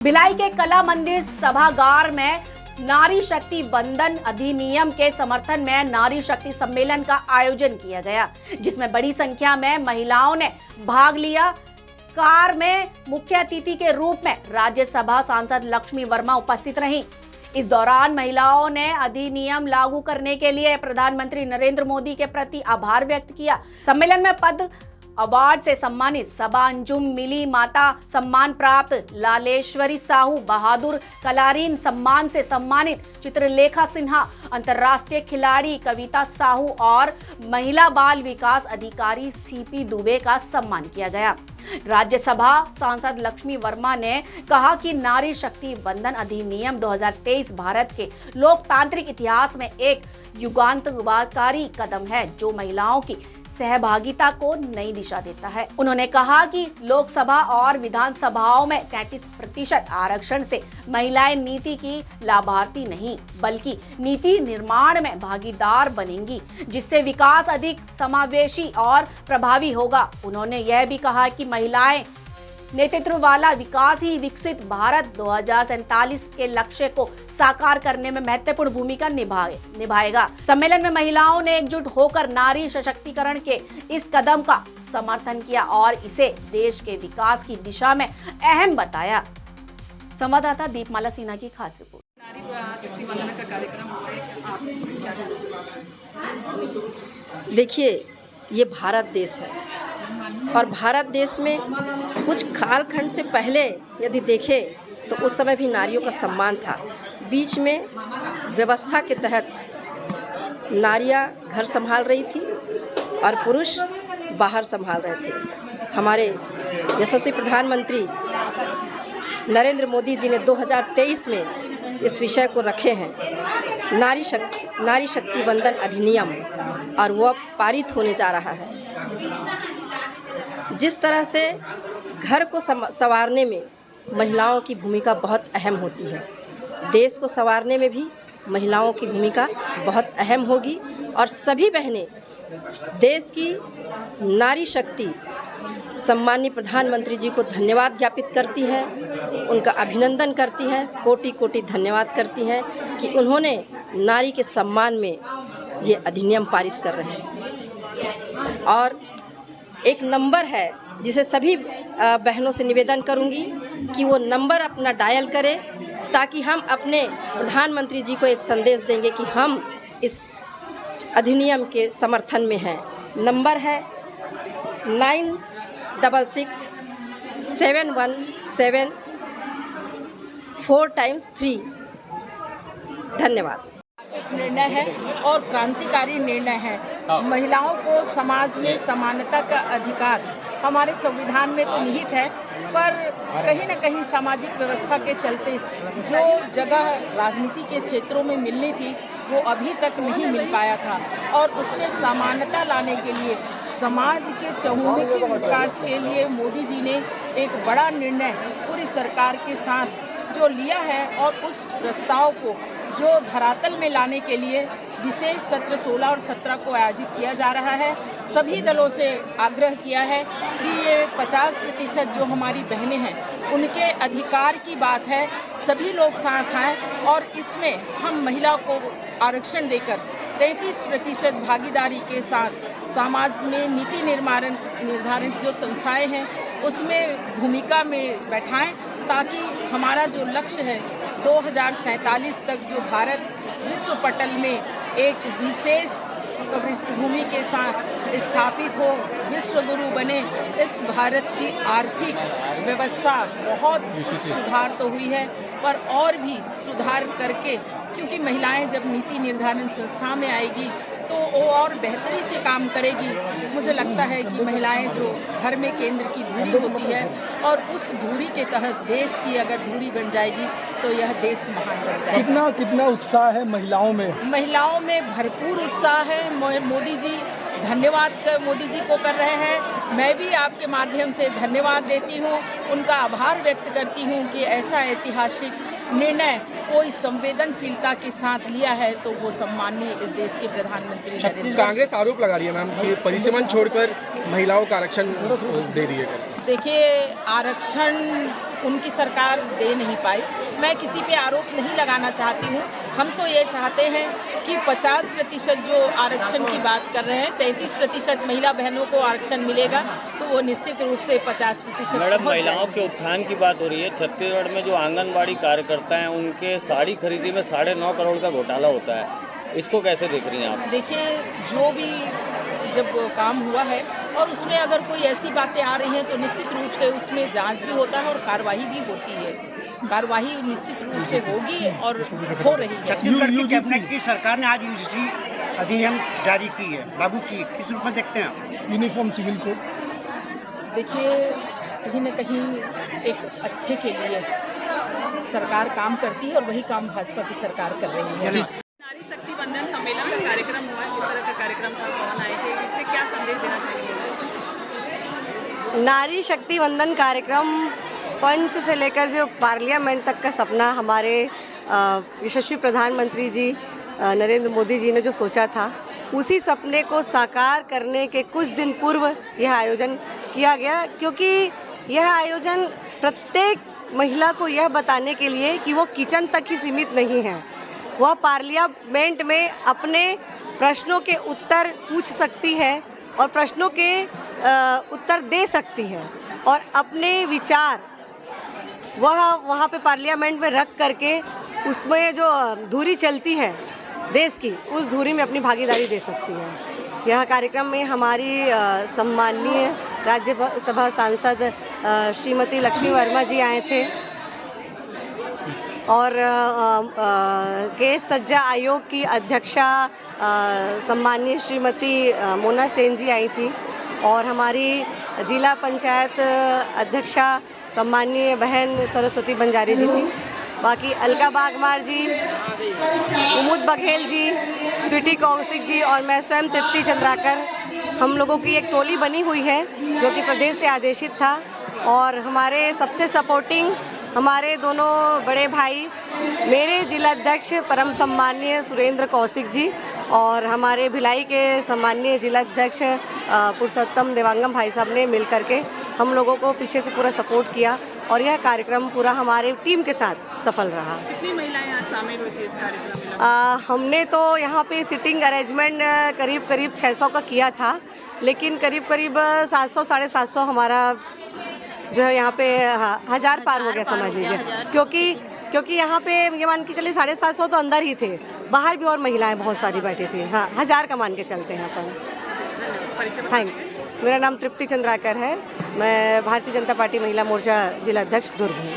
भिलाई के कला मंदिर सभागार में नारी शक्ति वंदन अधिनियम के समर्थन में नारी शक्ति सम्मेलन का आयोजन किया गया, जिसमें बड़ी संख्या में महिलाओं ने भाग लिया। कार में मुख्य अतिथि के रूप में राज्यसभा सांसद लक्ष्मी वर्मा उपस्थित रहीं। इस दौरान महिलाओं ने अधिनियम लागू करने के लिए प्रधानमंत्री नरेंद्र मोदी के प्रति आभार व्यक्त किया। सम्मेलन में पद अवार्ड से सम्मानित सबा अंजुम मिली माता सम्मान प्राप्त लालेश्वरी साहू, बहादुर कलारीन सम्मान से सम्मानित चित्रलेखा सिन्हा, अंतर्राष्ट्रीय खिलाड़ी कविता साहू और महिला बाल विकास अधिकारी सीपी दुबे का सम्मान किया गया। राज्यसभा सांसद लक्ष्मी वर्मा ने कहा कि नारी शक्ति वंदन अधिनियम 2023 भारत के लोकतांत्रिक इतिहास में एक युगांतरकारी कदम है, जो महिलाओं की सहभागिता को नई दिशा देता है। उन्होंने कहा कि लोकसभा और विधानसभाओं में 33% आरक्षण से महिलाएं नीति की लाभार्थी नहीं बल्कि नीति निर्माण में भागीदार बनेंगी, जिससे विकास अधिक समावेशी और प्रभावी होगा। उन्होंने यह भी कहा कि महिलाएं नेतृत्व वाला विकास ही विकसित भारत 2047 के लक्ष्य को साकार करने में महत्वपूर्ण भूमिका निभाएगा। सम्मेलन में महिलाओं ने एकजुट होकर नारी सशक्तिकरण के इस कदम का समर्थन किया और इसे देश के विकास की दिशा में अहम बताया। संवाददाता दीपमाला सिन्हा की खास रिपोर्ट। देखिए, ये भारत देश है और भारत देश में कुछ कालखंड से पहले यदि देखें तो उस समय भी नारियों का सम्मान था। बीच में व्यवस्था के तहत नारियां घर संभाल रही थी और पुरुष बाहर संभाल रहे थे। हमारे यशस्वी प्रधानमंत्री नरेंद्र मोदी जी ने 2023 में इस विषय को रखे हैं, नारी शक्ति वंदन अधिनियम, और वो अब पारित होने जा रहा है। जिस तरह से घर को संवारने में महिलाओं की भूमिका बहुत अहम होती है, देश को संवारने में भी महिलाओं की भूमिका बहुत अहम होगी और सभी बहनें देश की नारी शक्ति सम्माननीय प्रधानमंत्री जी को धन्यवाद ज्ञापित करती हैं, उनका अभिनंदन करती हैं, कोटि कोटि धन्यवाद करती हैं कि उन्होंने नारी के सम्मान में ये अधिनियम पारित कर रहे हैं। और एक नंबर है जिसे सभी बहनों से निवेदन करूंगी कि वो नंबर अपना डायल करें, ताकि हम अपने प्रधानमंत्री जी को एक संदेश देंगे कि हम इस अधिनियम के समर्थन में हैं। नंबर है 96667174×3। धन्यवाद। निर्णय है और क्रांतिकारी निर्णय है। महिलाओं को समाज में समानता का अधिकार हमारे संविधान में तो निहित है, पर कहीं न कहीं सामाजिक व्यवस्था के चलते जो जगह राजनीति के क्षेत्रों में मिलनी थी वो अभी तक नहीं मिल पाया था, और उसमें समानता लाने के लिए समाज के चहुमुखी विकास के लिए मोदी जी ने एक बड़ा निर्णय पूरी सरकार के साथ जो लिया है, और उस प्रस्ताव को जो धरातल में लाने के लिए विशेष सत्र 16 और 17 को आयोजित किया जा रहा है। सभी दलों से आग्रह किया है कि ये 50% जो हमारी बहनें हैं उनके अधिकार की बात है, सभी लोग साथ आएँ और इसमें हम महिला को आरक्षण देकर 33% भागीदारी के साथ समाज में नीति निर्धारण जो संस्थाएं हैं उसमें भूमिका में बैठाएं, ताकि हमारा जो लक्ष्य है 2047 तक जो भारत विश्व पटल में एक विशेष पृष्ठभूमि के साथ स्थापित हो, विश्व गुरु बने। इस भारत की आर्थिक व्यवस्था बहुत सुधार तो हुई है, पर और भी सुधार करके, क्योंकि महिलाएं जब नीति निर्धारण संस्था में आएगी तो वो और बेहतरी से काम करेगी। मुझे लगता है कि महिलाएं जो घर में केंद्र की धुरी होती है, और उस धुरी के तहत देश की अगर धुरी बन जाएगी तो यह देश महान बन जाएगा। कितना उत्साह है महिलाओं में? महिलाओं में भरपूर उत्साह है। मोदी जी धन्यवाद मोदी जी को कर रहे हैं। मैं भी आपके माध्यम से धन्यवाद देती हूँ, उनका आभार व्यक्त करती हूँ कि ऐसा ऐतिहासिक निर्णय कोई संवेदनशीलता के साथ लिया है, तो वो सम्माननीय इस देश के प्रधानमंत्री नरेंद्र। कांग्रेस आरोप लगा रही है मैम कि परिसीमन छोड़कर महिलाओं का आरक्षण दे रही है। देखिए, आरक्षण उनकी सरकार दे नहीं पाई। मैं किसी पे आरोप नहीं लगाना चाहती हूँ। हम तो ये चाहते हैं कि 50% जो आरक्षण की बात कर रहे हैं, 33% महिला बहनों को आरक्षण मिलेगा, तो वो निश्चित रूप से 50%। मैडम, महिलाओं के उत्थान की बात हो रही है। छत्तीसगढ़ में जो आंगनबाड़ी कार्यकर्ता हैं, उनके साड़ी खरीदी में 9.5 करोड़ का घोटाला होता है। इसको कैसे देख रही हैं आप? देखिए, जो भी जब काम हुआ है और उसमें अगर कोई ऐसी बातें आ रही हैं तो निश्चित रूप से उसमें जांच भी होता है और कार्रवाई भी होती है। कार्रवाई निश्चित रूप से होगी और हो रही है। छत्तीसगढ़ की कैबिनेट की सरकार ने आज यूजीसी अधिनियम जारी की है, लागू की है, किस रूप में देखते हैं आप? Uniform civil code. देखिए, कहीं न कहीं एक अच्छे के लिए सरकार काम करती है और वही काम भाजपा की सरकार कर रही है। नारी शक्ति वंदन सम्मेलन का कार्यक्रम हुआ, किस तरह का कार्यक्रम था, कौन आए थे, इससे क्या संदेश देना चाहिए? नारी शक्ति वंदन कार्यक्रम पंच से लेकर जो पार्लियामेंट तक का सपना हमारे यशस्वी प्रधानमंत्री जी नरेंद्र मोदी जी ने जो सोचा था, उसी सपने को साकार करने के कुछ दिन पूर्व यह आयोजन किया गया, क्योंकि यह आयोजन प्रत्येक महिला को यह बताने के लिए कि वो किचन तक ही सीमित नहीं है, वह पार्लियामेंट में अपने प्रश्नों के उत्तर पूछ सकती है और प्रश्नों के उत्तर दे सकती है और अपने विचार वह वहाँ पे पार्लियामेंट में रख करके उसमें जो धुरी चलती है देश की, उस धुरी में अपनी भागीदारी दे सकती है। यह कार्यक्रम में हमारी सम्माननीय राज्यसभा सांसद श्रीमती लक्ष्मी वर्मा जी आए थे और केस सज्जा आयोग की अध्यक्षा सम्माननीय श्रीमती मोना सेन जी आई थी और हमारी जिला पंचायत अध्यक्षा सम्माननीय बहन सरस्वती बंजारी जी थी। बाकी अलका बागमार जी, कुमुद बघेल जी, स्वीटी कौशिक जी और मैं स्वयं तृप्ति चंद्राकर, हम लोगों की एक टोली बनी हुई है जो कि प्रदेश से आदेशित था। और हमारे सबसे सपोर्टिंग हमारे दोनों बड़े भाई, मेरे जिलाध्यक्ष परम सम्माननीय सुरेंद्र कौशिक जी और हमारे भिलाई के सम्माननीय जिलाध्यक्ष पुरुषोत्तम देवांगम भाई साहब ने मिल करके हम लोगों को पीछे से पूरा सपोर्ट किया और यह कार्यक्रम पूरा हमारे टीम के साथ सफल रहा। कितनी महिलाएं यहाँ शामिल हुई थी इस कार्यक्रम में? हमने तो यहाँ पे सिटिंग अरेंजमेंट करीब 600 का किया था, लेकिन करीब 700 750 हमारा जो है यहाँ पे 1000 पार हो गया समझ लीजिए, क्योंकि यहाँ पे ये मान के चलिए 750 तो अंदर ही थे, बाहर भी और महिलाएं बहुत सारी बैठी थी। हाँ, 1000 का मान के चलते हैं अपन। Thank you. मेरा नाम तृप्ति चंद्राकर है, मैं भारतीय जनता पार्टी महिला मोर्चा जिला अध्यक्ष दुर्ग हूँ।